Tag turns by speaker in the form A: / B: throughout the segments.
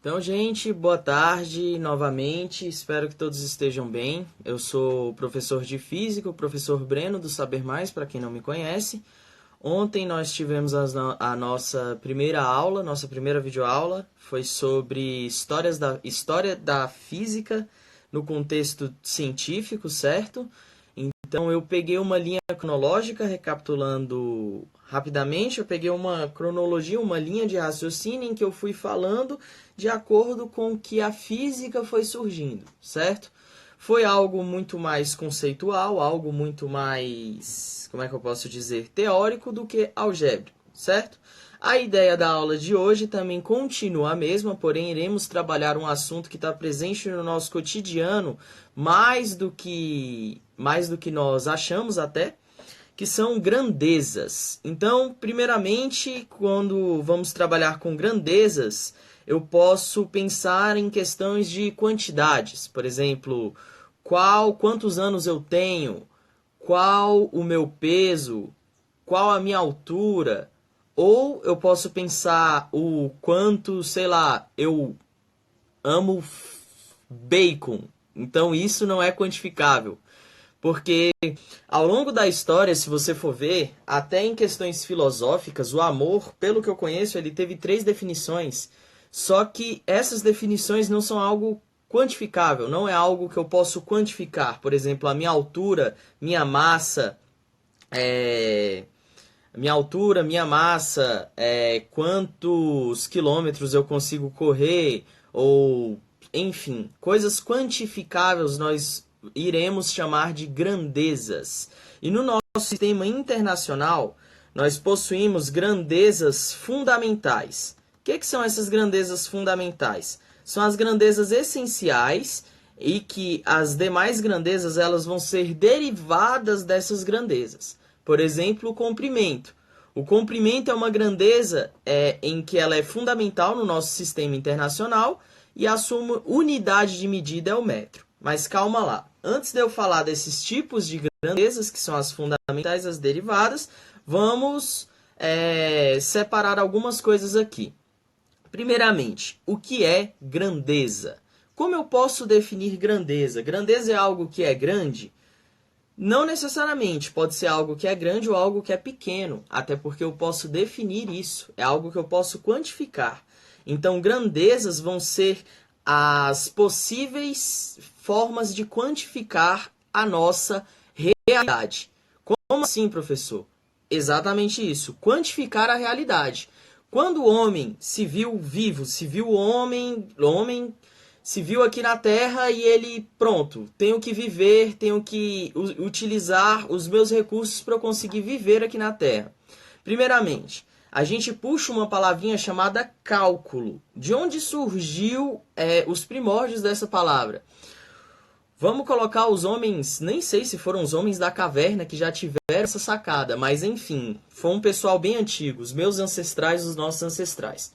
A: Então, gente, boa tarde novamente. Espero que todos estejam bem. Eu sou o professor de Física, o professor Breno do Saber Mais, para quem não me conhece. Ontem nós tivemos a nossa primeira aula, nossa primeira videoaula. Foi sobre história da física no contexto científico, certo? Então eu peguei uma linha cronológica, recapitulando rapidamente, eu peguei uma cronologia, uma linha de raciocínio em que eu fui falando de acordo com que a física foi surgindo, certo? Foi algo muito mais conceitual, algo muito mais, como é que eu posso dizer, teórico do que algébrico, certo? A ideia da aula de hoje também continua a mesma, porém iremos trabalhar um assunto que está presente no nosso cotidiano mais do que nós achamos até, que são grandezas. Então, primeiramente, quando vamos trabalhar com grandezas, eu posso pensar em questões de quantidades. Por exemplo, quantos anos eu tenho, qual o meu peso, qual a minha altura. Ou eu posso pensar o quanto, sei lá, eu amo bacon. Então isso não é quantificável. Porque ao longo da história, se você for ver, até em questões filosóficas, o amor, pelo que eu conheço, ele teve 3 definições. Só que essas definições não são algo quantificável, não é algo que eu posso quantificar. Por exemplo, a minha altura, minha massa, minha massa, quantos quilômetros eu consigo correr, ou enfim, coisas quantificáveis nós iremos chamar de grandezas. E no nosso sistema internacional, nós possuímos grandezas fundamentais. O que são essas grandezas fundamentais? São as grandezas essenciais e que as demais grandezas elas vão ser derivadas dessas grandezas. Por exemplo, o comprimento. O comprimento é uma grandeza em que ela é fundamental no nosso sistema internacional e a sua unidade de medida é o metro. Mas calma lá. Antes de eu falar desses tipos de grandezas, que são as fundamentais, as derivadas, vamos separar algumas coisas aqui. Primeiramente, o que é grandeza? Como eu posso definir grandeza? Grandeza é algo que é grande? Não necessariamente, pode ser algo que é grande ou algo que é pequeno, até porque eu posso definir isso, é algo que eu posso quantificar. Então, grandezas vão ser as possíveis formas de quantificar a nossa realidade. Como assim, professor? Exatamente isso, quantificar a realidade. Quando o homem se viu vivo, se viu homem se viu aqui na Terra e ele, pronto, tenho que viver, tenho que utilizar os meus recursos para eu conseguir viver aqui na Terra. Primeiramente, a gente puxa uma palavrinha chamada cálculo. De onde surgiu os primórdios dessa palavra? Vamos colocar os homens, nem sei se foram os homens da caverna que já tiveram essa sacada, mas enfim, foi um pessoal bem antigo, os meus ancestrais, os nossos ancestrais.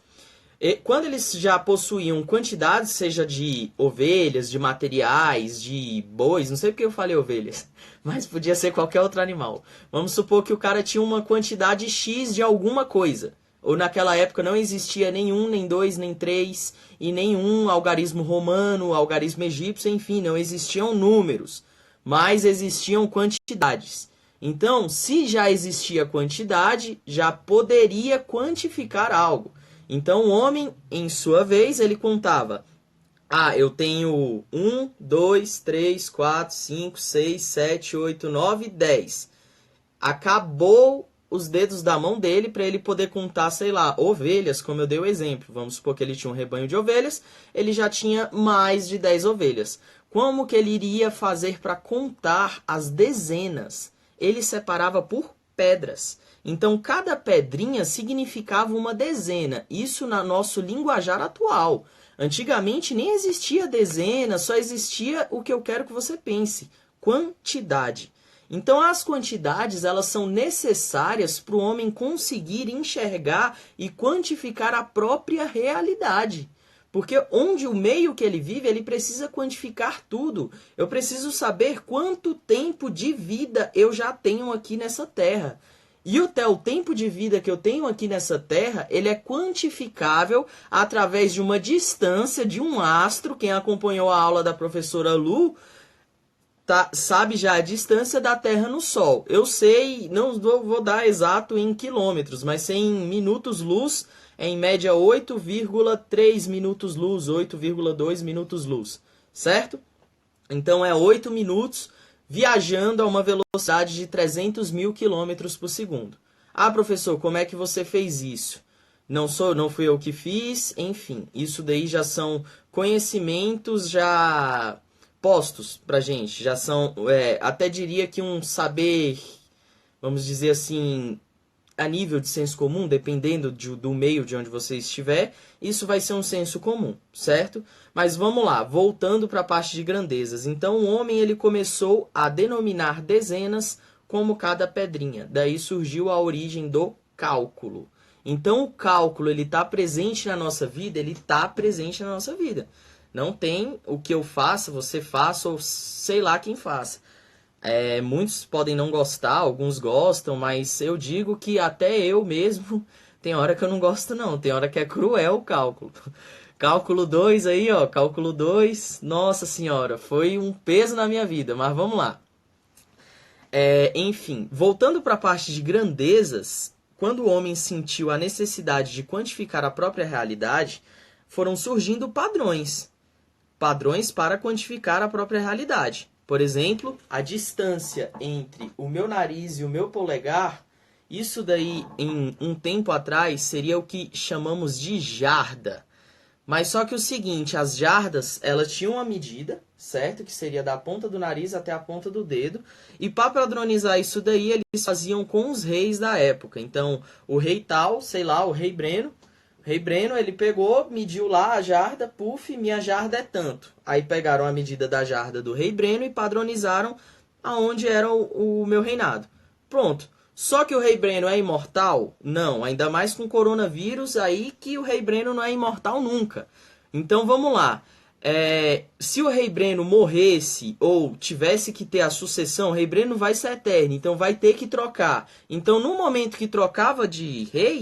A: E quando eles já possuíam quantidades, seja de ovelhas, de materiais, de bois, não sei porque eu falei ovelhas, mas podia ser qualquer outro animal. Vamos supor que o cara tinha uma quantidade X de alguma coisa. Ou naquela época não existia nenhum, nem dois, nem três, e nenhum algarismo romano, algarismo egípcio, enfim, não existiam números, mas existiam quantidades. Então, se já existia quantidade, já poderia quantificar algo. Então o homem, em sua vez, ele contava: eu tenho 1, 2, 3, 4, 5, 6, 7, 8, 9, 10. Acabou os dedos da mão dele para ele poder contar, sei lá, ovelhas, como eu dei o exemplo. Vamos supor que ele tinha um rebanho de ovelhas, ele já tinha mais de 10 ovelhas. Como que ele iria fazer para contar as dezenas? Ele separava por pedras. Então, cada pedrinha significava uma dezena. Isso no nosso linguajar atual. Antigamente nem existia dezena, só existia o que eu quero que você pense: quantidade. Então, as quantidades elas são necessárias para o homem conseguir enxergar e quantificar a própria realidade. Porque onde o meio que ele vive, ele precisa quantificar tudo. Eu preciso saber quanto tempo de vida eu já tenho aqui nessa terra. E o tempo de vida que eu tenho aqui nessa Terra, ele é quantificável através de uma distância de um astro. Quem acompanhou a aula da professora Lu sabe já a distância da Terra no Sol. Eu sei, não vou dar exato em quilômetros, mas sei em minutos-luz, é em média 8,3 minutos-luz, 8,2 minutos-luz, certo? Então é 8 minutos viajando a uma velocidade de 300 mil quilômetros por segundo. Ah, professor, como é que você fez isso? Não fui eu que fiz, enfim, isso daí já são conhecimentos já postos pra gente, já são, até diria que um saber, vamos dizer assim, a nível de senso comum, dependendo do meio de onde você estiver, isso vai ser um senso comum, certo? Mas vamos lá, voltando para a parte de grandezas. Então o homem ele começou a denominar dezenas como cada pedrinha. Daí surgiu a origem do cálculo. Então o cálculo ele está presente na nossa vida, ele está presente na nossa vida. Não tem o que eu faça, você faça ou sei lá quem faça. Muitos podem não gostar, alguns gostam, mas eu digo que até eu mesmo, tem hora que eu não gosto não, tem hora que é cruel o cálculo. Cálculo 2 aí, ó, cálculo 2, nossa senhora, foi um peso na minha vida, mas vamos lá. Enfim, voltando para a parte de grandezas, quando o homem sentiu a necessidade de quantificar a própria realidade, foram surgindo padrões para quantificar a própria realidade. Por exemplo, a distância entre o meu nariz e o meu polegar, isso daí em um tempo atrás seria o que chamamos de jarda. Mas só que o seguinte, as jardas, elas tinham uma medida, certo? Que seria da ponta do nariz até a ponta do dedo. E para padronizar isso daí, eles faziam com os reis da época. Então, o rei tal, sei lá, o rei Breno, ele pegou, mediu lá a jarda, puf, minha jarda é tanto. Aí pegaram a medida da jarda do rei Breno e padronizaram aonde era o meu reinado. Pronto. Só que o rei Breno é imortal? Não, ainda mais com coronavírus, aí que o rei Breno não é imortal nunca. Então vamos lá. Se o rei Breno morresse ou tivesse que ter a sucessão, o rei Breno vai ser eterno, então vai ter que trocar. Então no momento que trocava de rei,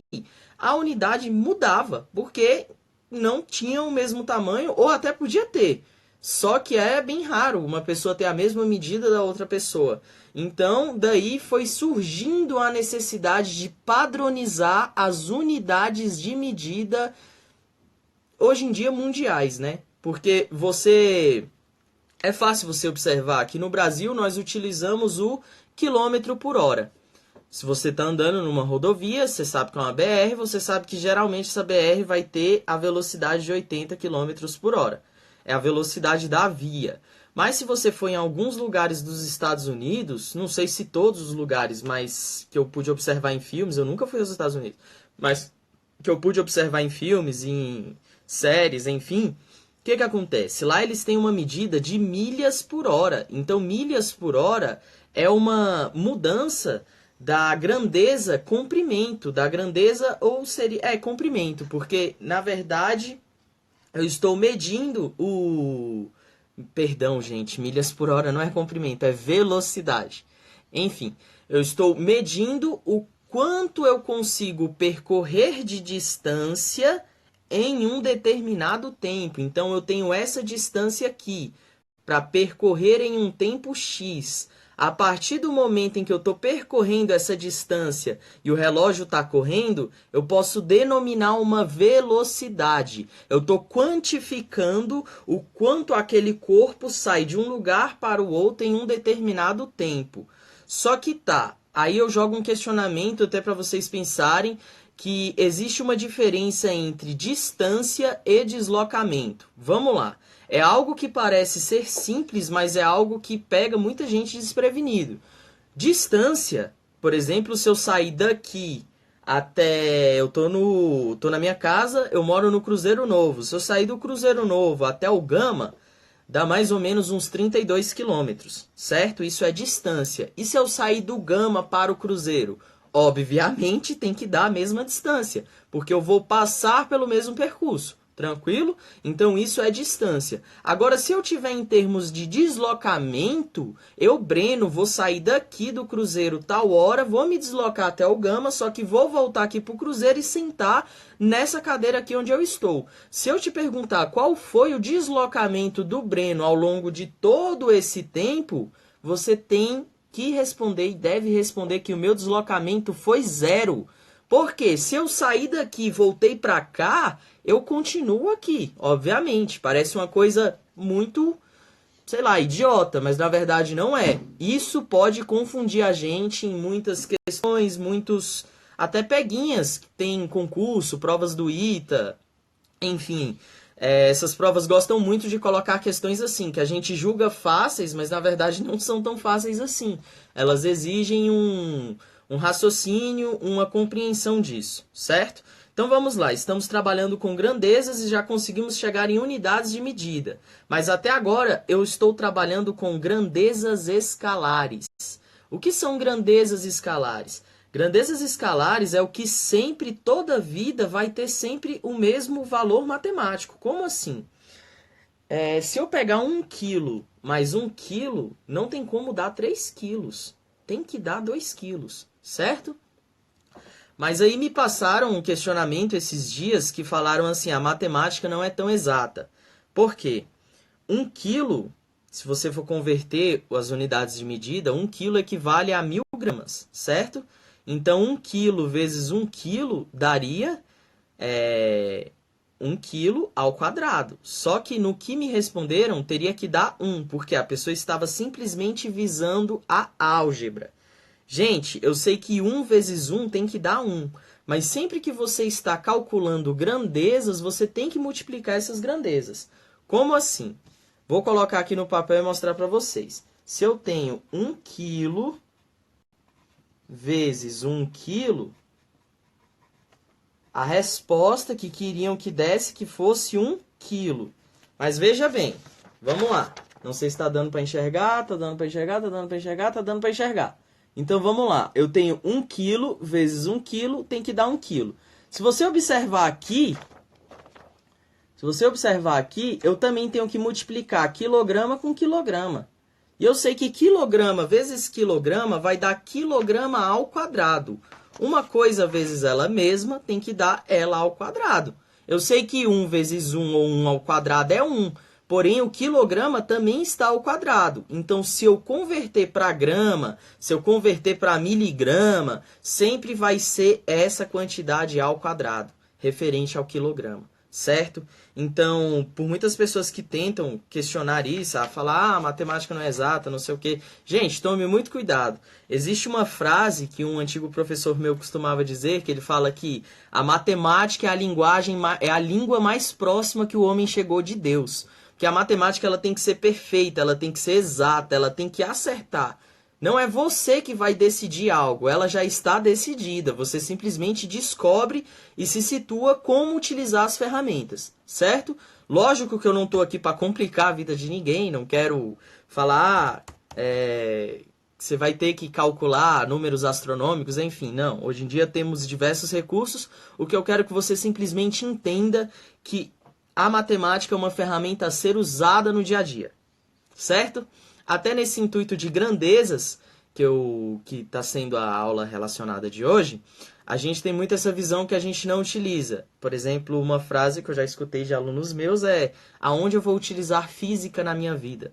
A: a unidade mudava, porque não tinha o mesmo tamanho, ou até podia ter. Só que é bem raro uma pessoa ter a mesma medida da outra pessoa. Então, daí foi surgindo a necessidade de padronizar as unidades de medida, hoje em dia mundiais, né? Porque é fácil você observar que no Brasil nós utilizamos o quilômetro por hora. Se você está andando numa rodovia, você sabe que é uma BR, você sabe que geralmente essa BR vai ter a velocidade de 80 km por hora. É a velocidade da via. Mas se você for em alguns lugares dos Estados Unidos, não sei se todos os lugares, mas que eu pude observar em filmes, eu nunca fui aos Estados Unidos, mas que eu pude observar em filmes, em séries, enfim, o que acontece? Lá eles têm uma medida de milhas por hora. Então, milhas por hora é uma mudança da grandeza comprimento, da grandeza ou seria comprimento, porque na verdade eu estou medindo perdão, gente, milhas por hora não é comprimento, é velocidade. Enfim, eu estou medindo o quanto eu consigo percorrer de distância em um determinado tempo. Então eu tenho essa distância aqui para percorrer em um tempo X. A partir do momento em que eu estou percorrendo essa distância e o relógio está correndo, eu posso denominar uma velocidade. Eu estou quantificando o quanto aquele corpo sai de um lugar para o outro em um determinado tempo. Só que aí eu jogo um questionamento até para vocês pensarem que existe uma diferença entre distância e deslocamento. Vamos lá. É algo que parece ser simples, mas é algo que pega muita gente desprevenido. Distância, por exemplo, se eu sair daqui até... Eu tô na minha casa, eu moro no Cruzeiro Novo. Se eu sair do Cruzeiro Novo até o Gama, dá mais ou menos uns 32 quilômetros, certo? Isso é distância. E se eu sair do Gama para o Cruzeiro? Obviamente tem que dar a mesma distância, porque eu vou passar pelo mesmo percurso. Tranquilo? Então isso é distância. Agora, se eu tiver em termos de deslocamento, eu, Breno, vou sair daqui do cruzeiro tal hora, vou me deslocar até o Gama, só que vou voltar aqui pro cruzeiro e sentar nessa cadeira aqui onde eu estou. Se eu te perguntar qual foi o deslocamento do Breno ao longo de todo esse tempo, você tem que responder e deve responder que o meu deslocamento foi 0. Porque se eu sair daqui e voltei para cá, eu continuo aqui, obviamente. Parece uma coisa muito, sei lá, idiota, mas na verdade não é. Isso pode confundir a gente em muitas questões, muitos até peguinhas que tem concurso, provas do ITA, enfim. Essas provas gostam muito de colocar questões assim, que a gente julga fáceis, mas na verdade não são tão fáceis assim. Elas exigem um raciocínio, uma compreensão disso, certo? Então vamos lá, estamos trabalhando com grandezas e já conseguimos chegar em unidades de medida. Mas até agora eu estou trabalhando com grandezas escalares. O que são grandezas escalares? Grandezas escalares é o que sempre, toda vida, vai ter sempre o mesmo valor matemático. Como assim? Se eu pegar 1 quilo mais 1 quilo, não tem como dar 3 quilos. Tem que dar 2 quilos, certo? Mas aí me passaram um questionamento esses dias que falaram assim, a matemática não é tão exata. Por quê? 1 quilo, se você for converter as unidades de medida, 1 quilo equivale a 1000 gramas, certo? Então, 1 quilo vezes 1 quilo daria 1 quilo ao quadrado. Só que no que me responderam, teria que dar 1, porque a pessoa estava simplesmente visando a álgebra. Gente, eu sei que 1 vezes 1 tem que dar 1, mas sempre que você está calculando grandezas, você tem que multiplicar essas grandezas. Como assim? Vou colocar aqui no papel e mostrar para vocês. Se eu tenho 1 quilo vezes 1 quilo, a resposta que queriam que desse que fosse 1 quilo. Mas veja bem, vamos lá. Não sei se está dando para enxergar, está dando para enxergar, está dando para enxergar, está dando para enxergar. Então vamos lá, eu tenho 1 quilo vezes 1 quilo tem que dar 1 quilo. Se você observar aqui, eu também tenho que multiplicar quilograma com quilograma. E eu sei que quilograma vezes quilograma vai dar quilograma ao quadrado. Uma coisa vezes ela mesma tem que dar ela ao quadrado. Eu sei que 1 vezes 1 ou 1 ao quadrado é 1. Porém, o quilograma também está ao quadrado. Então, se eu converter para grama, se eu converter para miligrama, sempre vai ser essa quantidade ao quadrado, referente ao quilograma, certo? Então, por muitas pessoas que tentam questionar isso, a falar, a matemática não é exata, não sei o quê. Gente, tome muito cuidado. Existe uma frase que um antigo professor meu costumava dizer, que ele fala que a matemática é a língua mais próxima que o homem chegou de Deus. Que a matemática ela tem que ser perfeita, ela tem que ser exata, ela tem que acertar. Não é você que vai decidir algo, ela já está decidida. Você simplesmente descobre e se situa como utilizar as ferramentas, certo? Lógico que eu não estou aqui para complicar a vida de ninguém, não quero falar que você vai ter que calcular números astronômicos, enfim, não. Hoje em dia temos diversos recursos, o que eu quero que você simplesmente entenda que a matemática é uma ferramenta a ser usada no dia a dia, certo? Até nesse intuito de grandezas, que está sendo a aula relacionada de hoje, a gente tem muito essa visão que a gente não utiliza. Por exemplo, uma frase que eu já escutei de alunos meus é: aonde eu vou utilizar física na minha vida?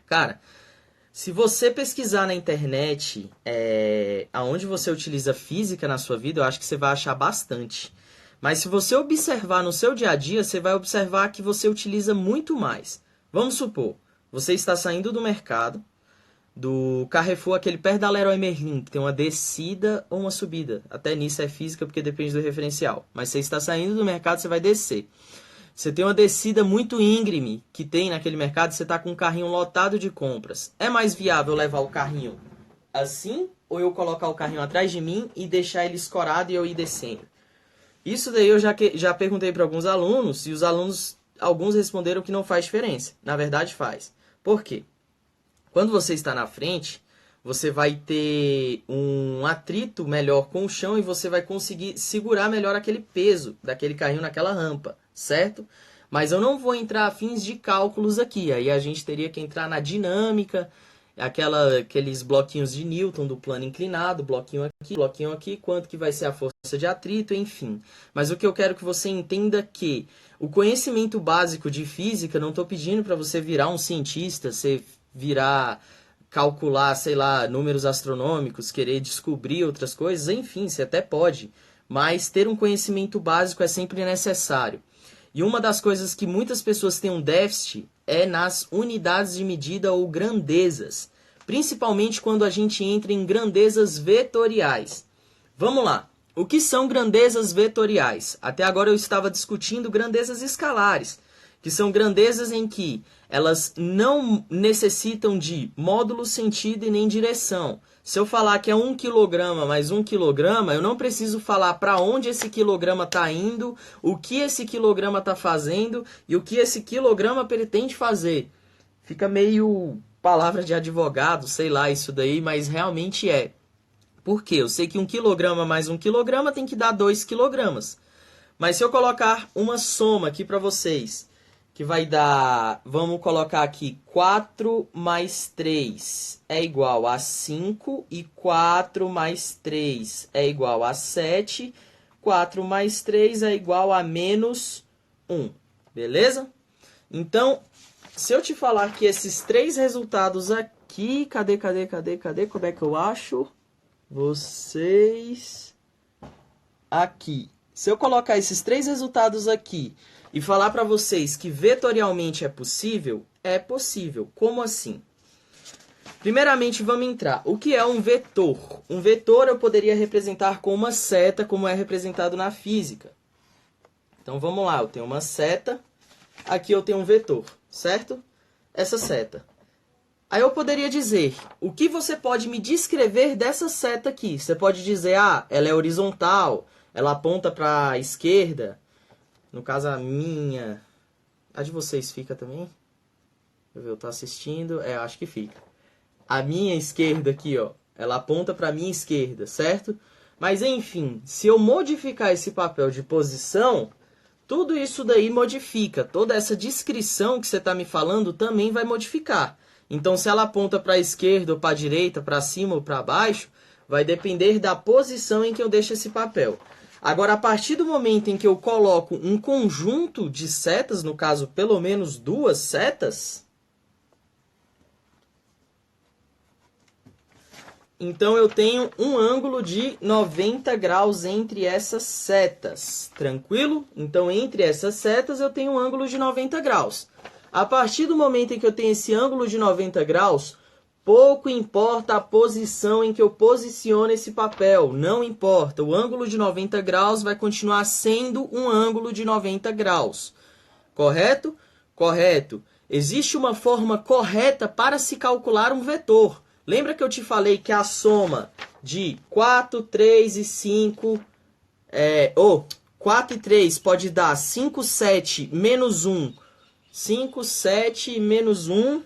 A: Cara, se você pesquisar na internet aonde você utiliza física na sua vida, eu acho que você vai achar bastante. Mas se você observar no seu dia a dia, você vai observar que você utiliza muito mais. Vamos supor, você está saindo do mercado, do Carrefour, aquele perto da Leroy Merlin, que tem uma descida ou uma subida. Até nisso é física, porque depende do referencial. Mas você está saindo do mercado, você vai descer. Você tem uma descida muito íngreme que tem naquele mercado, você está com um carrinho lotado de compras. É mais viável levar o carrinho assim, ou eu colocar o carrinho atrás de mim e deixar ele escorado e eu ir descendo? Isso daí eu já perguntei para alguns alunos, e os alunos, alguns responderam que não faz diferença. Na verdade faz. Por quê? Quando você está na frente, você vai ter um atrito melhor com o chão e você vai conseguir segurar melhor aquele peso daquele carrinho naquela rampa, certo? Mas eu não vou entrar a fins de cálculos aqui, aí a gente teria que entrar na dinâmica, aqueles bloquinhos de Newton do plano inclinado, bloquinho aqui, quanto que vai ser a força de atrito, enfim. Mas o que eu quero que você entenda é que o conhecimento básico de física, não estou pedindo para você virar um cientista, você virar, calcular, sei lá, números astronômicos, querer descobrir outras coisas, enfim, você até pode. Mas ter um conhecimento básico é sempre necessário. E uma das coisas que muitas pessoas têm um déficit é nas unidades de medida ou grandezas. Principalmente quando a gente entra em grandezas vetoriais. Vamos lá. O que são grandezas vetoriais? Até agora eu estava discutindo grandezas escalares, que são grandezas em que elas não necessitam de módulo, sentido e nem direção. Se eu falar que é 1 quilograma mais 1 quilograma, eu não preciso falar para onde esse quilograma está indo, o que esse quilograma está fazendo e o que esse quilograma pretende fazer. Fica meio palavra de advogado, sei lá isso daí, mas realmente é. Por quê? Eu sei que 1 quilograma mais 1 quilograma tem que dar 2 quilogramas. Mas se eu colocar uma soma aqui para vocês, que vai dar, vamos colocar aqui, 4 mais 3 é igual a 5 e 4 mais 3 é igual a 7, 4 mais 3 é igual a menos 1, beleza? Então, se eu te falar que esses três resultados aqui, cadê, como é que eu acho? Vocês, aqui. Se eu colocar esses três resultados aqui e falar para vocês que vetorialmente é possível, é possível. Como assim? Primeiramente, vamos entrar. O que é um vetor? Um vetor eu poderia representar com uma seta, como é representado na física. Então, vamos lá. Eu tenho uma seta. Aqui eu tenho um vetor, certo? Essa seta. Aí eu poderia dizer, o que você pode me descrever dessa seta aqui? Você pode dizer, ela é horizontal, ela aponta para a esquerda. No caso, a minha... A de vocês fica também? Deixa eu ver, eu tô assistindo. Acho que fica. A minha esquerda aqui, ó, ela aponta para a minha esquerda, certo? Mas, enfim, se eu modificar esse papel de posição, tudo isso daí modifica. Toda essa descrição que você está me falando também vai modificar. Então, se ela aponta para a esquerda ou para a direita, para cima ou para baixo, vai depender da posição em que eu deixo esse papel. Agora, a partir do momento em que eu coloco um conjunto de setas, no caso, pelo menos duas setas, então eu tenho um ângulo de 90 graus entre essas setas. Tranquilo? Então, entre essas setas, eu tenho um ângulo de 90 graus. A partir do momento em que eu tenho esse ângulo de 90 graus, pouco importa a posição em que eu posiciono esse papel. Não importa. O ângulo de 90 graus vai continuar sendo um ângulo de 90 graus. Correto? Correto. Existe uma forma correta para se calcular um vetor. Lembra que eu te falei que a soma de 4, 3 e 5... 4 e 3 pode dar 5, 7, menos 1... 5, 7 menos 1.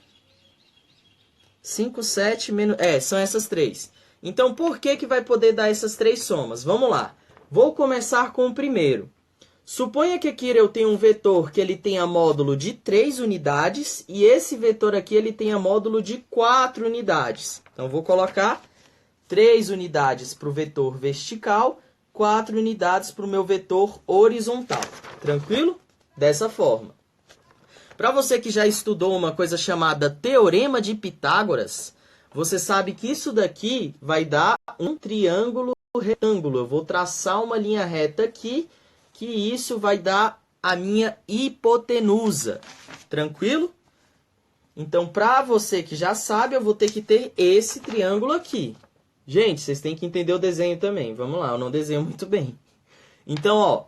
A: 5, 7 menos... são essas três. Então, por que vai poder dar essas três somas? Vamos lá. Vou começar com o primeiro. Suponha que aqui eu tenho um vetor que ele tenha módulo de 3 unidades. E esse vetor aqui ele tenha módulo de 4 unidades. Então, vou colocar 3 unidades para o vetor vertical, 4 unidades para o meu vetor horizontal. Tranquilo? Dessa forma. Para você que já estudou uma coisa chamada Teorema de Pitágoras, você sabe que isso daqui vai dar um triângulo retângulo. Eu vou traçar uma linha reta aqui, que isso vai dar a minha hipotenusa. Tranquilo? Então, para você que já sabe, eu vou ter que ter esse triângulo aqui. Gente, vocês têm que entender o desenho também. Vamos lá, eu não desenho muito bem. Então, ó.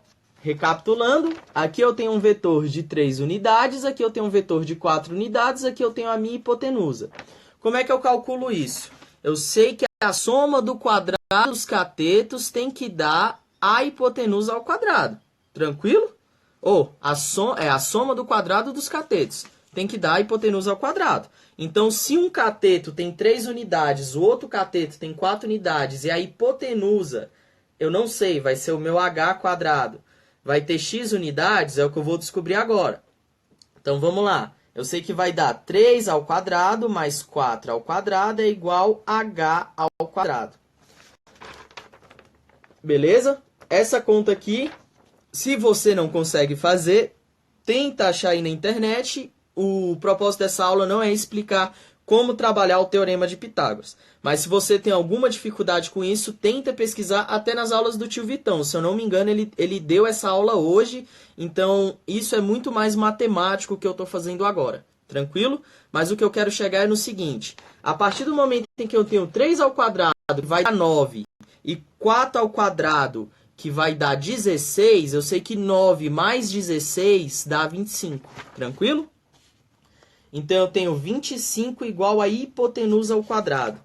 A: Recapitulando, aqui eu tenho um vetor de 3 unidades, aqui eu tenho um vetor de 4 unidades, aqui eu tenho a minha hipotenusa. Como é que eu calculo isso? Eu sei que a soma do quadrado dos catetos tem que dar a hipotenusa ao quadrado. Tranquilo? Ou a soma do quadrado dos catetos tem que dar a hipotenusa ao quadrado. Então, se um cateto tem 3 unidades, o outro cateto tem 4 unidades e a hipotenusa, eu não sei, vai ser o meu h quadrado. vai ter x unidades, é o que eu vou descobrir agora. Então vamos lá. Eu sei que vai dar 3 ao quadrado mais 4 ao quadrado é igual a h ao quadrado. Beleza? Essa conta aqui, se você não consegue fazer, tenta achar aí na internet. O propósito dessa aula não é explicar como trabalhar o Teorema de Pitágoras. Mas se você tem alguma dificuldade com isso, tenta pesquisar até nas aulas do tio Vitão. Se eu não me engano, ele deu essa aula hoje. Então, isso é muito mais matemático que eu estou fazendo agora. Tranquilo? Mas o que eu quero chegar é no seguinte. A partir do momento em que eu tenho 3 ao quadrado, que vai dar 9, e 4 ao quadrado, que vai dar 16, eu sei que 9 mais 16 dá 25. Tranquilo? Então, eu tenho 25 igual a hipotenusa ao quadrado.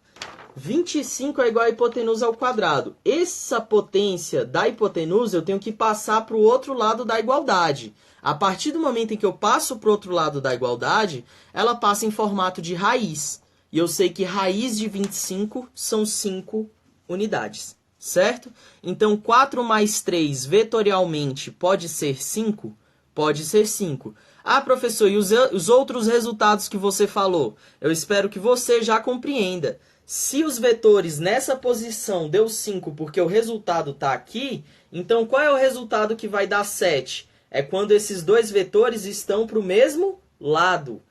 A: 25 é igual a hipotenusa ao quadrado. Essa potência da hipotenusa eu tenho que passar para o outro lado da igualdade. A partir do momento em que eu passo para o outro lado da igualdade, ela passa em formato de raiz. E eu sei que raiz de 25 são 5 unidades. Certo? Então, 4 mais 3 vetorialmente pode ser 5? Pode ser 5. Ah, professor, e os outros resultados que você falou? Eu espero que você já compreenda. Se os vetores nessa posição deu 5 porque o resultado está aqui, então qual é o resultado que vai dar 7? É quando esses dois vetores estão para o mesmo lado.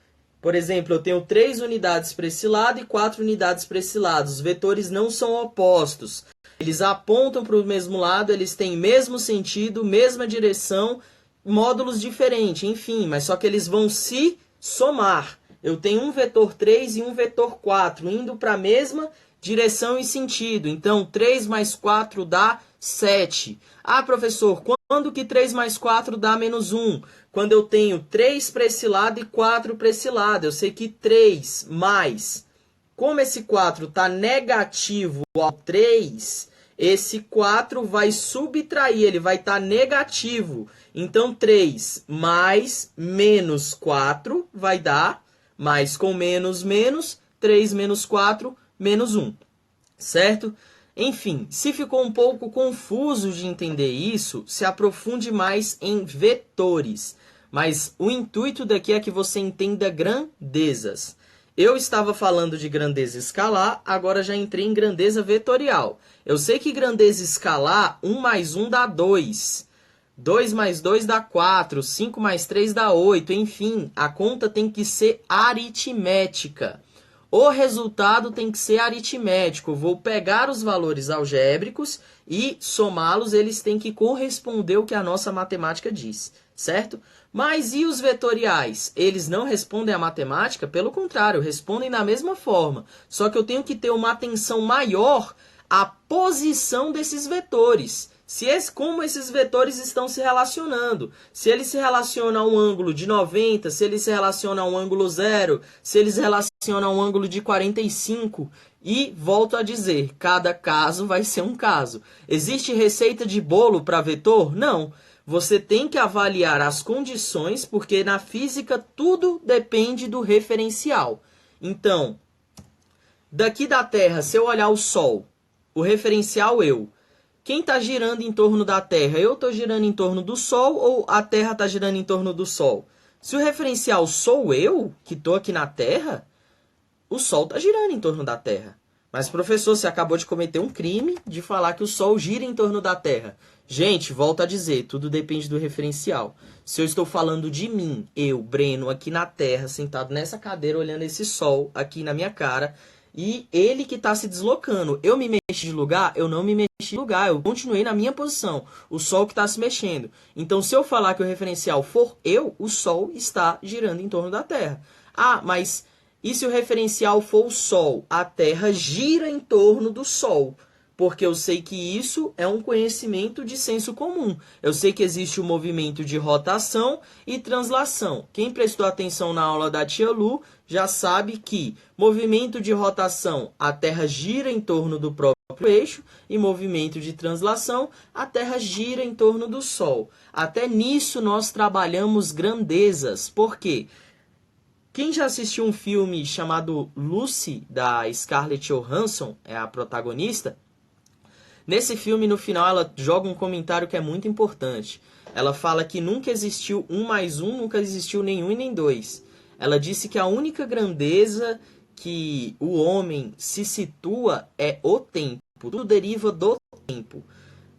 A: Por exemplo, eu tenho 3 unidades para esse lado e 4 unidades para esse lado. Os vetores não são opostos. Eles apontam para o mesmo lado, eles têm mesmo sentido, mesma direção, módulos diferentes, enfim, mas só que eles vão se somar. Eu tenho um vetor 3 e um vetor 4, indo para a mesma direção e sentido. Então, 3 mais 4 dá 7. Ah, professor, quando que 3 mais 4 dá menos 1? Quando eu tenho 3 para esse lado e 4 para esse lado. Eu sei que 3 mais... Como esse 4 está negativo ao 3, esse 4 vai subtrair, ele vai estar negativo. Então, 3 mais menos 4 vai dar, mais com menos, menos, 3 menos 4, menos 1. Certo? Enfim, se ficou um pouco confuso de entender isso, se aprofunde mais em vetores. Mas o intuito daqui é que você entenda grandezas. Eu estava falando de grandeza escalar, agora já entrei em grandeza vetorial. Eu sei que grandeza escalar, 1 mais 1 dá 2. 2 mais 2 dá 4, 5 mais 3 dá 8, enfim, a conta tem que ser aritmética. O resultado tem que ser aritmético. Eu vou pegar os valores algébricos e somá-los, eles têm que corresponder ao que a nossa matemática diz, certo? Mas e os vetoriais? Eles não respondem à matemática? Pelo contrário, respondem da mesma forma. Só que eu tenho que ter uma atenção maior à posição desses vetores. Como esses vetores estão se relacionando. Se eles se relacionam a um ângulo de 90, se eles se relacionam a um ângulo zero, se eles se relacionam a um ângulo de 45. E, volto a dizer, cada caso vai ser um caso. Existe receita de bolo para vetor? Não. Você tem que avaliar as condições, porque na física tudo depende do referencial. Então, daqui da Terra, se eu olhar o Sol, o referencial eu... Quem está girando em torno da Terra? Eu estou girando em torno do Sol ou a Terra está girando em torno do Sol? Se o referencial sou eu, que estou aqui na Terra, o Sol está girando em torno da Terra. Mas, professor, você acabou de cometer um crime de falar que o Sol gira em torno da Terra. Gente, volto a dizer, tudo depende do referencial. Se eu estou falando de mim, eu, Breno, aqui na Terra, sentado nessa cadeira, olhando esse Sol aqui na minha cara... E ele que está se deslocando. Eu me mexi de lugar? Eu não me mexi de lugar. Eu continuei na minha posição. O Sol que está se mexendo. Então, se eu falar que o referencial for eu, o Sol está girando em torno da Terra. Ah, mas e se o referencial for o Sol? A Terra gira em torno do Sol. Porque eu sei que isso é um conhecimento de senso comum. Eu sei que existe o movimento de rotação e translação. Quem prestou atenção na aula da tia Lu já sabe que movimento de rotação, a Terra gira em torno do próprio eixo, e movimento de translação, a Terra gira em torno do Sol. Até nisso nós trabalhamos grandezas. Por quê? Quem já assistiu um filme chamado Lucy, da Scarlett Johansson, é a protagonista? Nesse filme, no final, ela joga um comentário que é muito importante. Ela fala que nunca existiu 1 mais 1, nunca existiu nem 1 e nem 2. Ela disse que a única grandeza que o homem se situa é o tempo. Tudo deriva do tempo.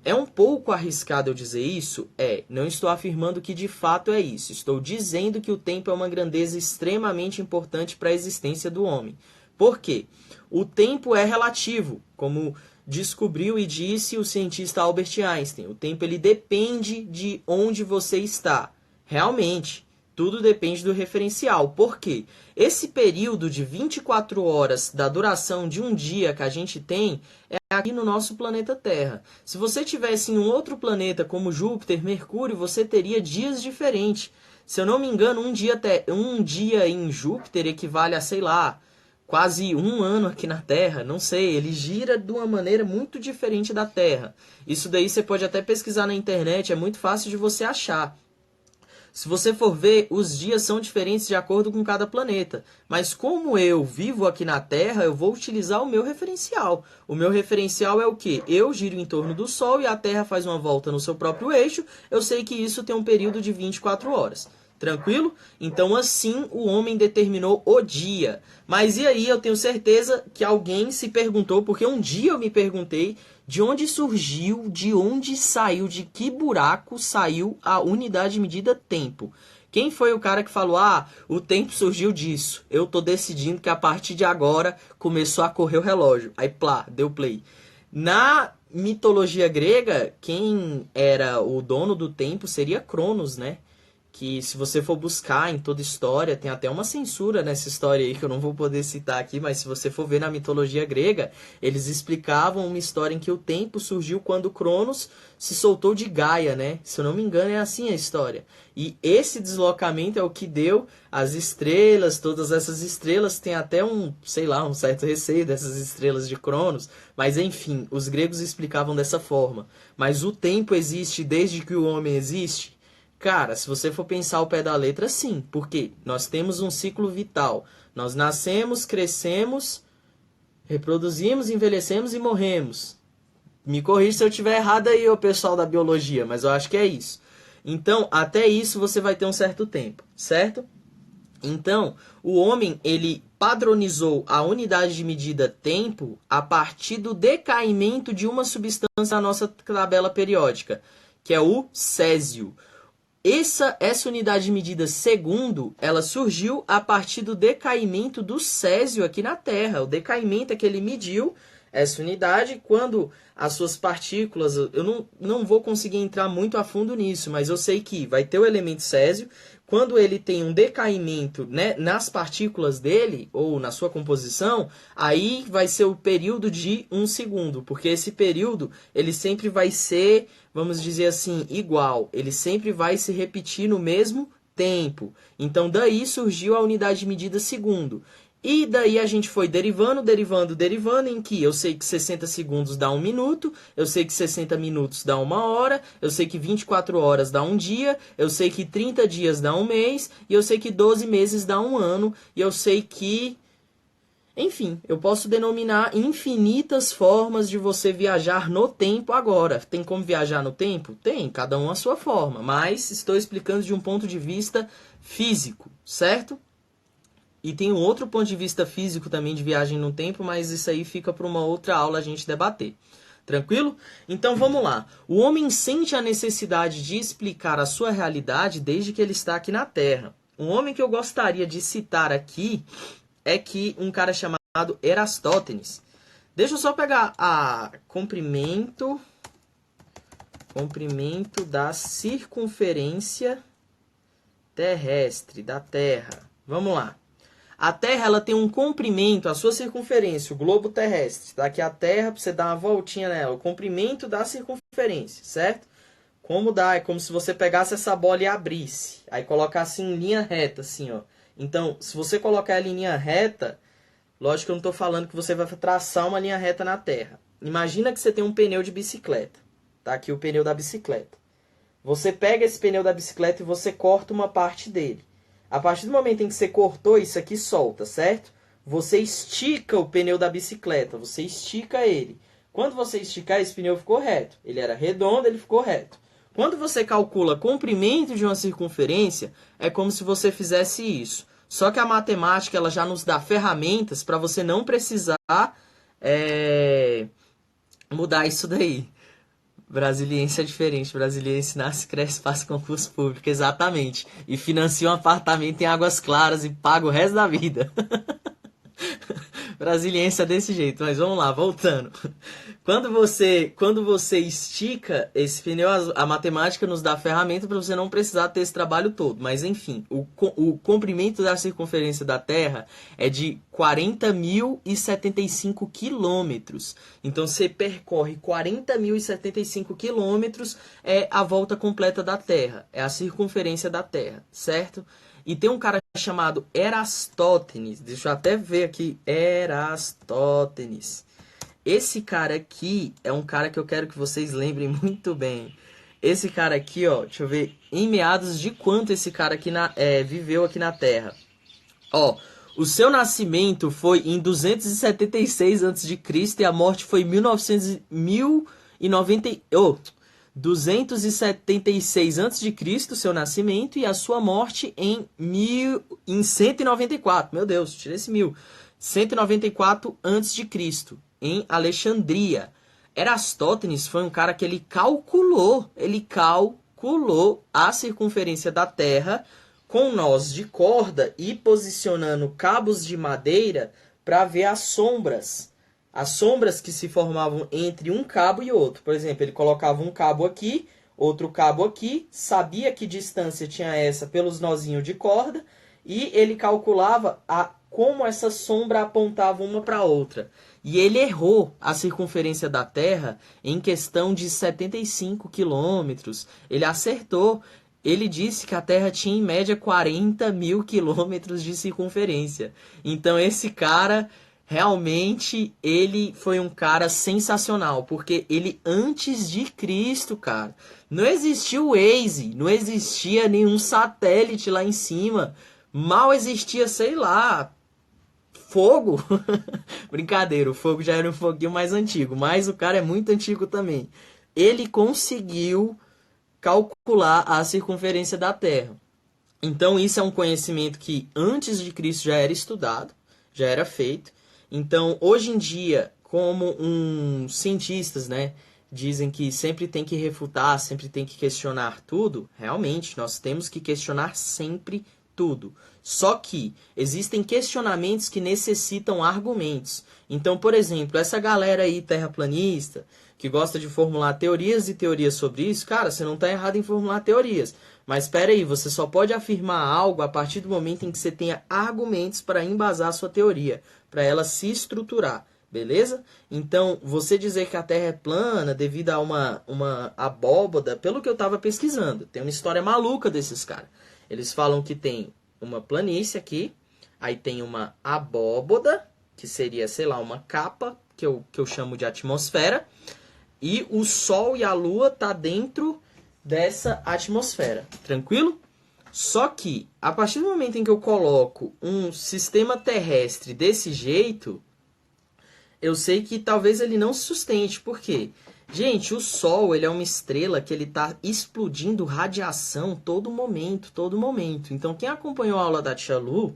A: É um pouco arriscado eu dizer isso? Não estou afirmando que de fato é isso. Estou dizendo que o tempo é uma grandeza extremamente importante para a existência do homem. Por quê? O tempo é relativo, como descobriu e disse o cientista Albert Einstein. O tempo ele depende de onde você está. Realmente, tudo depende do referencial. Por quê? Esse período de 24 horas da duração de um dia que a gente tem é aqui no nosso planeta Terra. Se você tivesse em um outro planeta como Júpiter, Mercúrio, você teria dias diferentes. Se eu não me engano, um dia em Júpiter equivale a, sei lá, quase 1 ano aqui na Terra. Não sei, ele gira de uma maneira muito diferente da Terra. Isso daí você pode até pesquisar na internet, é muito fácil de você achar. Se você for ver, os dias são diferentes de acordo com cada planeta. Mas como eu vivo aqui na Terra, eu vou utilizar o meu referencial. O meu referencial é o quê? Eu giro em torno do Sol e a Terra faz uma volta no seu próprio eixo. Eu sei que isso tem um período de 24 horas. Tranquilo? Então assim o homem determinou o dia. Mas e aí eu tenho certeza que alguém se perguntou, porque um dia eu me perguntei de onde surgiu, de onde saiu, de que buraco saiu a unidade de medida tempo. Quem foi o cara que falou, o tempo surgiu disso. Eu tô decidindo que a partir de agora começou a correr o relógio. Aí plá, deu play. Na mitologia grega, quem era o dono do tempo seria Cronos, né? Que se você for buscar em toda história, tem até uma censura nessa história aí que eu não vou poder citar aqui, mas se você for ver na mitologia grega, eles explicavam uma história em que o tempo surgiu quando Cronos se soltou de Gaia, né? Se eu não me engano é assim a história. E esse deslocamento é o que deu as estrelas, todas essas estrelas, tem até um certo receio dessas estrelas de Cronos, mas enfim, os gregos explicavam dessa forma. Mas o tempo existe desde que o homem existe? Cara, se você for pensar ao pé da letra, sim. Porque nós temos um ciclo vital. Nós nascemos, crescemos, reproduzimos, envelhecemos e morremos. Me corrija se eu estiver errado aí, o pessoal da biologia, mas eu acho que é isso. Então, até isso você vai ter um certo tempo, certo? Então, o homem, ele padronizou a unidade de medida tempo a partir do decaimento de uma substância na nossa tabela periódica, que é o césio. Essa unidade de medida segundo, ela surgiu a partir do decaimento do césio aqui na Terra. O decaimento é que ele mediu essa unidade quando as suas partículas... Eu não vou conseguir entrar muito a fundo nisso, mas eu sei que vai ter o elemento césio. Quando ele tem um decaimento, né, nas partículas dele, ou na sua composição, aí vai ser o período de 1 segundo. Porque esse período, ele sempre vai ser, vamos dizer assim, igual. Ele sempre vai se repetir no mesmo tempo. Então, daí surgiu a unidade de medida segundo. E daí a gente foi derivando, em que eu sei que 60 segundos dá 1 minuto, eu sei que 60 minutos dá 1 hora, eu sei que 24 horas dá 1 dia, eu sei que 30 dias dá 1 mês, e eu sei que 12 meses dá 1 ano, e eu sei que... Enfim, eu posso denominar infinitas formas de você viajar no tempo agora. Tem como viajar no tempo? Tem, cada um a sua forma, mas estou explicando de um ponto de vista físico, certo? E tem um outro ponto de vista físico também de viagem no tempo, mas isso aí fica para uma outra aula a gente debater. Tranquilo? Então vamos lá. O homem sente a necessidade de explicar a sua realidade desde que ele está aqui na Terra. Um homem que eu gostaria de citar aqui é que um cara chamado Erastótenes. Deixa eu só pegar a comprimento da circunferência terrestre da Terra. Vamos lá. A Terra ela tem um comprimento, a sua circunferência, o globo terrestre. Daqui a Terra, para você dar uma voltinha nela, o comprimento da circunferência, certo? Como dá? É como se você pegasse essa bola e abrisse. Aí colocasse em linha reta, assim, ó. Então, se você colocar ela em linha reta, lógico que eu não estou falando que você vai traçar uma linha reta na Terra. Imagina que você tem um pneu de bicicleta. Tá aqui o pneu da bicicleta. Você pega esse pneu da bicicleta e você corta uma parte dele. A partir do momento em que você cortou, isso aqui solta, certo? Você estica o pneu da bicicleta, você estica ele. Quando você esticar, esse pneu ficou reto. Ele era redondo, ele ficou reto. Quando você calcula comprimento de uma circunferência, é como se você fizesse isso. Só que a matemática ela já nos dá ferramentas para você não precisar mudar isso daí. Brasiliense é diferente. Brasiliense nasce, cresce, faz concurso público, exatamente. E financia um apartamento em Águas Claras e paga o resto da vida. Brasiliense é desse jeito, mas vamos lá, voltando. Quando você estica esse pneu, a matemática nos dá a ferramenta para você não precisar ter esse trabalho todo. Mas enfim, o comprimento da circunferência da Terra é de 40.075 quilômetros. Então você percorre 40.075 quilômetros, é a volta completa da Terra, é a circunferência da Terra, certo? E tem um cara chamado Erastótenes, deixa eu até ver aqui, Erastótenes. Esse cara aqui é um cara que eu quero que vocês lembrem muito bem. Esse cara aqui, ó, deixa eu ver, em meados de quanto esse cara aqui viveu aqui na Terra. Ó, o seu nascimento foi em 276 a.C. e a morte foi em 276 a.C., seu nascimento, e a sua morte em 194. Meu Deus, tirei esse 194 a.C., em Alexandria. Erastótenes foi um cara que ele calculou a circunferência da Terra com nós de corda e posicionando cabos de madeira para ver as sombras que se formavam entre um cabo e outro. Por exemplo, ele colocava um cabo aqui, outro cabo aqui, sabia que distância tinha essa pelos nozinhos de corda, e ele calculava como essa sombra apontava uma para a outra. E ele errou a circunferência da Terra em questão de 75 quilômetros. Ele acertou. Ele disse que a Terra tinha em média 40.000 quilômetros de circunferência. Então esse cara, realmente, ele foi um cara sensacional. Porque ele, antes de Cristo, cara, não existia o Waze, não existia nenhum satélite lá em cima. Mal existia, sei lá, fogo. Brincadeira, o fogo já era um foguinho mais antigo, mas o cara é muito antigo também. Ele conseguiu calcular a circunferência da Terra. Então isso é um conhecimento que antes de Cristo já era estudado, já era feito. Então hoje em dia, como cientistas, né, dizem que sempre tem que refutar, sempre tem que questionar tudo, realmente nós temos que questionar sempre tudo. Só que existem questionamentos que necessitam argumentos. Então, por exemplo, essa galera aí terraplanista, que gosta de formular teorias e teorias sobre isso, cara, você não está errado em formular teorias. Mas espera aí, você só pode afirmar algo a partir do momento em que você tenha argumentos para embasar a sua teoria, para ela se estruturar, beleza? Então, você dizer que a Terra é plana devido a uma abóboda, pelo que eu estava pesquisando, tem uma história maluca desses caras. Eles falam que tem uma planície aqui, aí tem uma abóboda, que seria, sei lá, uma capa, que eu chamo de atmosfera, e o Sol e a Lua tá dentro dessa atmosfera, tranquilo? Só que, a partir do momento em que eu coloco um sistema terrestre desse jeito, eu sei que talvez ele não se sustente. Por quê? Gente, o Sol ele é uma estrela que ele está explodindo radiação todo momento, todo momento. Então, quem acompanhou a aula da Tia Lu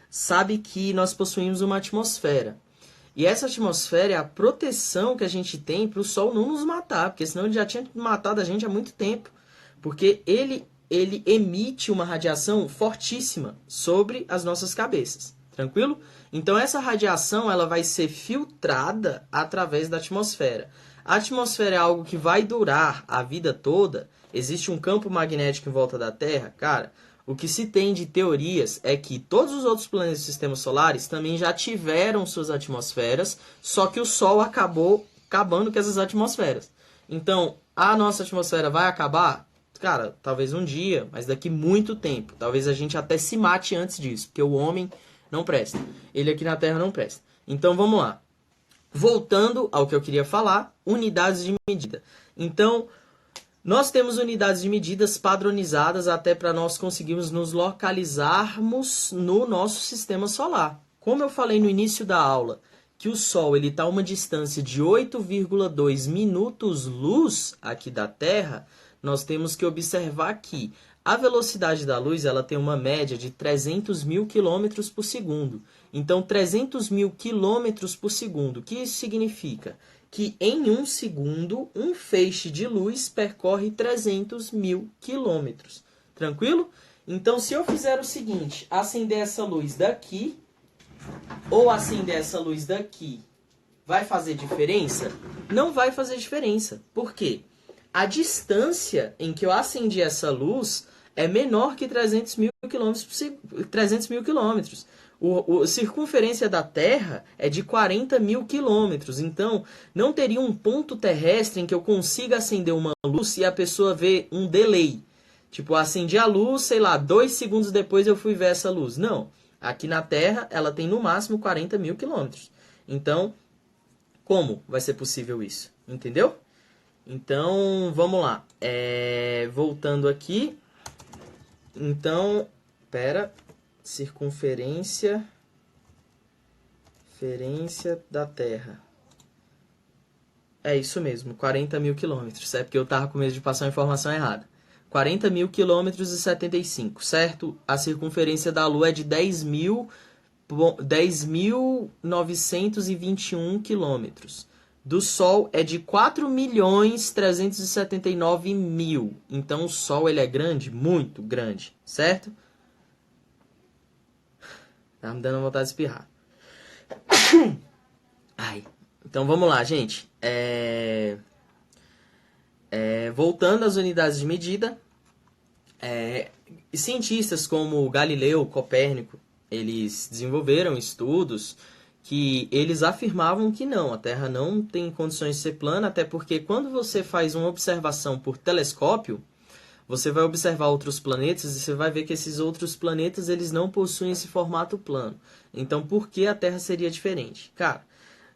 A: sabe que nós possuímos uma atmosfera. E essa atmosfera é a proteção que a gente tem para o Sol não nos matar, porque senão ele já tinha matado a gente há muito tempo. Porque ele emite uma radiação fortíssima sobre as nossas cabeças. Tranquilo? Então essa radiação ela vai ser filtrada através da atmosfera. A atmosfera é algo que vai durar a vida toda. Existe um campo magnético em volta da Terra. Cara, o que se tem de teorias é que todos os outros planetas do sistema solar também já tiveram suas atmosferas, só que o Sol acabou acabando com essas atmosferas. Então, a nossa atmosfera vai acabar? Cara, talvez um dia, mas daqui muito tempo. Talvez a gente até se mate antes disso, porque o homem não presta. Ele aqui na Terra não presta. Então, vamos lá. Voltando ao que eu queria falar, unidades de medida. Então, nós temos unidades de medidas padronizadas até para nós conseguirmos nos localizarmos no nosso sistema solar. Como eu falei no início da aula, que o Sol está a uma distância de 8,2 minutos-luz aqui da Terra, nós temos que observar que a velocidade da luz ela tem uma média de 300 mil quilômetros por segundo. Então, 300 mil quilômetros por segundo. O que isso significa? Que em um segundo, um feixe de luz percorre 300 mil quilômetros. Tranquilo? Então, se eu fizer o seguinte, acender essa luz daqui, ou acender essa luz daqui, vai fazer diferença? Não vai fazer diferença. Por quê? A distância em que eu acendi essa luz é menor que 300 mil quilômetros. 300 mil quilômetros. A circunferência da Terra é de 40 mil quilômetros. Então, não teria um ponto terrestre em que eu consiga acender uma luz e a pessoa vê um delay. Tipo, acendi a luz, sei lá, 2 segundos depois eu fui ver essa luz. Não. Aqui na Terra, ela tem no máximo 40 mil quilômetros. Então, como vai ser possível isso? Entendeu? Então, vamos lá. Voltando aqui. Então, circunferência da Terra. É isso mesmo, 40 mil quilômetros. É porque eu estava com medo de passar a informação errada. 40 mil quilômetros e 75, certo? A circunferência da Lua é de 10.921 quilômetros. Do Sol é de 4.379.000. Então o Sol ele é grande, muito grande, certo? Tá me dando vontade de espirrar. Ai. Então vamos lá, gente. Voltando às unidades de medida, cientistas como Galileu, Copérnico, eles desenvolveram estudos que eles afirmavam que não, a Terra não tem condições de ser plana, até porque quando você faz uma observação por telescópio, você vai observar outros planetas e você vai ver que esses outros planetas eles não possuem esse formato plano. Então, por que a Terra seria diferente? Cara,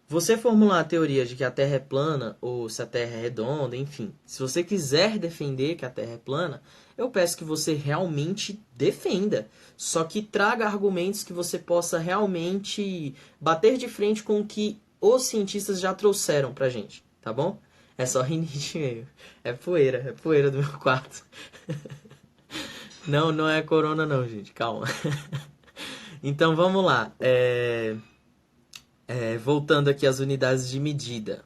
A: você formular a teoria de que a Terra é plana ou se a Terra é redonda, enfim, se você quiser defender que a Terra é plana, eu peço que você realmente defenda. Só que traga argumentos que você possa realmente bater de frente com o que os cientistas já trouxeram pra gente, tá bom? É só rinite mesmo. É poeira do meu quarto. Não é corona não, gente, calma. Então vamos lá. Voltando aqui às unidades de medida.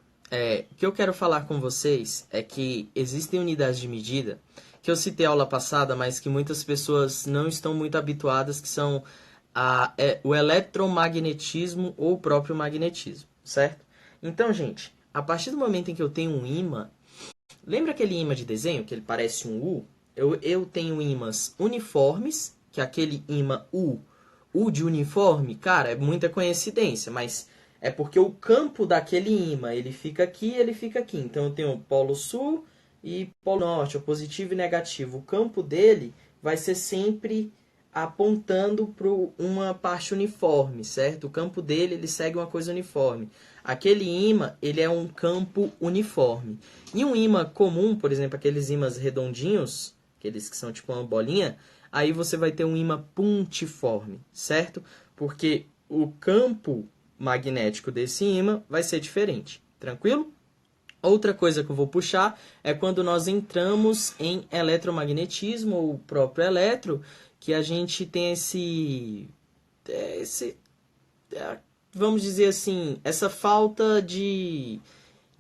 A: O que eu quero falar com vocês é que existem unidades de medida que eu citei aula passada, mas que muitas pessoas não estão muito habituadas, que são o eletromagnetismo ou o próprio magnetismo, certo? Então, gente, a partir do momento em que eu tenho um ímã, lembra aquele ímã de desenho, que ele parece um U? Eu tenho ímãs uniformes, que é aquele ímã U de uniforme, cara, é muita coincidência, mas é porque o campo daquele ímã, ele fica aqui. Então eu tenho o polo sul e polo norte, o positivo e negativo. O campo dele vai ser sempre apontando para uma parte uniforme, certo? O campo dele, ele segue uma coisa uniforme. Aquele ímã, ele é um campo uniforme. E um ímã comum, por exemplo, aqueles ímãs redondinhos, aqueles que são tipo uma bolinha, aí você vai ter um ímã puntiforme, certo? Porque o campo magnético desse ímã vai ser diferente, tranquilo? Outra coisa que eu vou puxar é quando nós entramos em eletromagnetismo, ou o próprio eletro, que a gente tem vamos dizer assim, essa falta de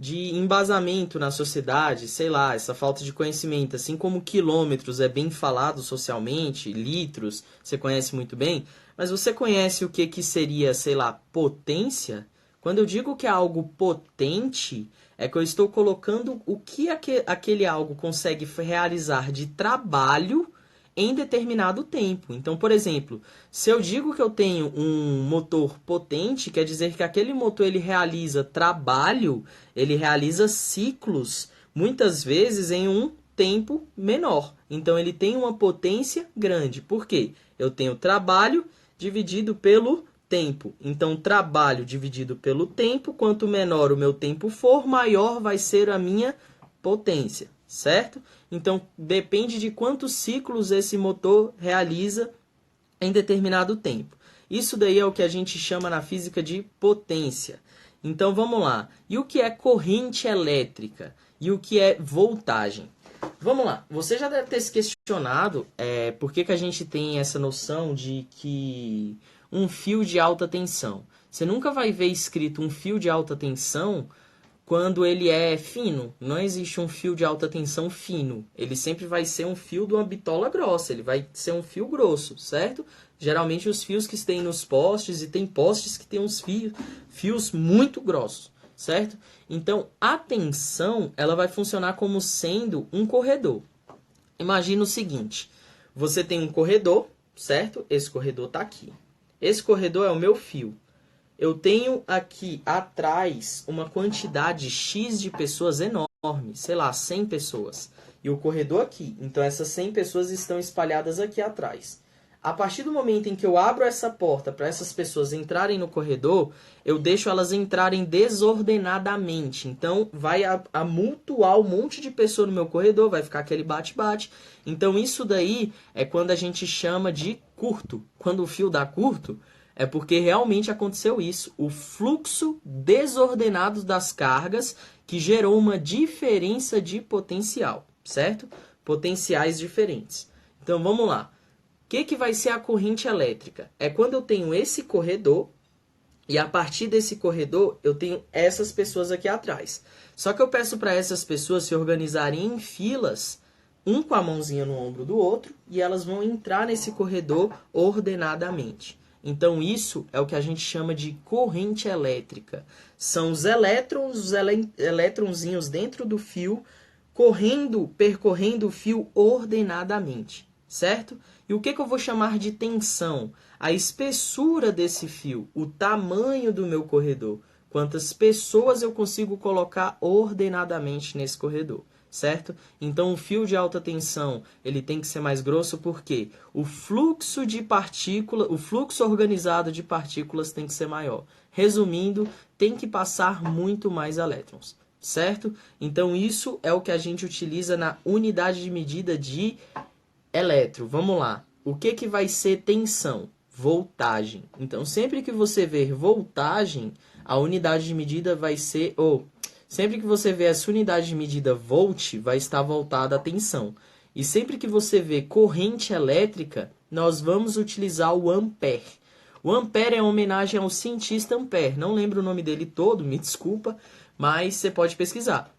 A: embasamento na sociedade, sei lá, essa falta de conhecimento, assim como quilômetros é bem falado socialmente, litros, você conhece muito bem, mas você conhece o que seria, sei lá, potência? Quando eu digo que é algo potente, é que eu estou colocando o que aquele algo consegue realizar de trabalho em determinado tempo. Então, por exemplo, se eu digo que eu tenho um motor potente, quer dizer que aquele motor ele realiza trabalho, ele realiza ciclos, muitas vezes em um tempo menor. Então, ele tem uma potência grande. Por quê? Eu tenho trabalho dividido pelo tempo. Então, trabalho dividido pelo tempo, quanto menor o meu tempo for, maior vai ser a minha potência, certo? Então, depende de quantos ciclos esse motor realiza em determinado tempo. Isso daí é o que a gente chama na física de potência. Então, vamos lá. E o que é corrente elétrica? E o que é voltagem? Vamos lá. Você já deve ter se questionado por que a gente tem essa noção de que um fio de alta tensão. Você nunca vai ver escrito um fio de alta tensão quando ele é fino. Não existe um fio de alta tensão fino. Ele sempre vai ser um fio de uma bitola grossa. Ele vai ser um fio grosso, certo? Geralmente os fios que tem nos postes, e tem postes que tem uns fios muito grossos, certo? Então, a tensão, ela vai funcionar como sendo um corredor. Imagina o seguinte, você tem um corredor, certo? Esse corredor está aqui. Esse corredor é o meu fio. Eu tenho aqui atrás uma quantidade X de pessoas enorme, sei lá, 100 pessoas. E o corredor aqui. Então, essas 100 pessoas estão espalhadas aqui atrás. A partir do momento em que eu abro essa porta para essas pessoas entrarem no corredor, eu deixo elas entrarem desordenadamente. Então, vai amultuar um monte de pessoa no meu corredor, vai ficar aquele bate-bate. Então, isso daí é quando a gente chama de curto. Quando o fio dá curto, é porque realmente aconteceu isso. O fluxo desordenado das cargas que gerou uma diferença de potencial, certo? Potenciais diferentes. Então, vamos lá. O que vai ser a corrente elétrica? É quando eu tenho esse corredor e a partir desse corredor eu tenho essas pessoas aqui atrás. Só que eu peço para essas pessoas se organizarem em filas, um com a mãozinha no ombro do outro, e elas vão entrar nesse corredor ordenadamente. Então isso é o que a gente chama de corrente elétrica. São os elétrons, os elétronzinhos dentro do fio, percorrendo o fio ordenadamente, certo? E o que eu vou chamar de tensão? A espessura desse fio, o tamanho do meu corredor. Quantas pessoas eu consigo colocar ordenadamente nesse corredor, certo? Então, o fio de alta tensão, ele tem que ser mais grosso porque o fluxo organizado de partículas tem que ser maior. Resumindo, tem que passar muito mais elétrons, certo? Então, isso é o que a gente utiliza na unidade de medida de eletro. Vamos lá. O que vai ser tensão? Voltagem. Então, sempre que você ver voltagem, a unidade de medida vai ser... sempre que você ver essa unidade de medida volt, vai estar voltada à tensão. E sempre que você ver corrente elétrica, nós vamos utilizar o ampere. O ampere é uma homenagem ao cientista Ampère. Não lembro o nome dele todo, me desculpa, mas você pode pesquisar.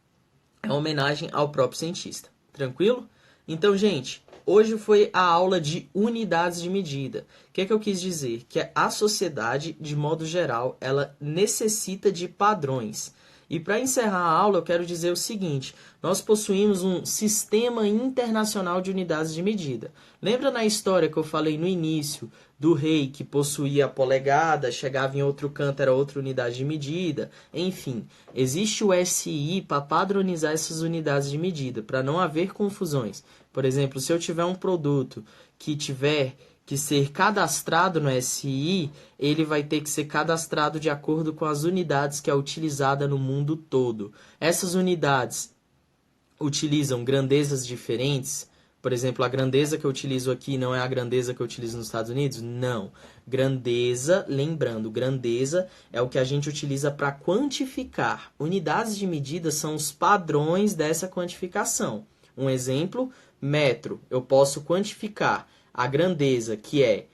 A: É uma homenagem ao próprio cientista. Tranquilo? Então, gente, hoje foi a aula de unidades de medida. O que eu quis dizer? Que a sociedade, de modo geral, ela necessita de padrões. E para encerrar a aula, eu quero dizer o seguinte: nós possuímos um sistema internacional de unidades de medida. Lembra na história que eu falei no início do rei que possuía a polegada, chegava em outro canto, era outra unidade de medida? Enfim, existe o SI para padronizar essas unidades de medida, para não haver confusões. Por exemplo, se eu tiver um produto que tiver que ser cadastrado no SI, ele vai ter que ser cadastrado de acordo com as unidades que é utilizada no mundo todo. Essas unidades utilizam grandezas diferentes. Por exemplo, a grandeza que eu utilizo aqui não é a grandeza que eu utilizo nos Estados Unidos? Não. Grandeza, lembrando, grandeza é o que a gente utiliza para quantificar. Unidades de medida são os padrões dessa quantificação. Um exemplo, metro. Eu posso quantificar a grandeza, que é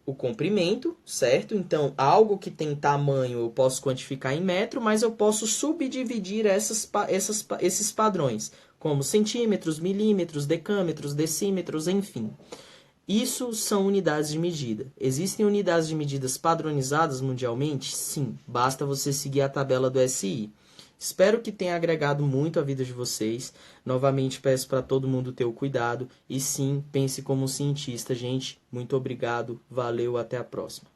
A: o comprimento, certo? Então, algo que tem tamanho eu posso quantificar em metro, mas eu posso subdividir esses padrões, como centímetros, milímetros, decâmetros, decímetros, enfim. Isso são unidades de medida. Existem unidades de medidas padronizadas mundialmente? Sim, basta você seguir a tabela do SI. Espero que tenha agregado muito à vida de vocês. Novamente peço para todo mundo ter o cuidado. E sim, pense como um cientista, gente. Muito obrigado. Valeu, até a próxima.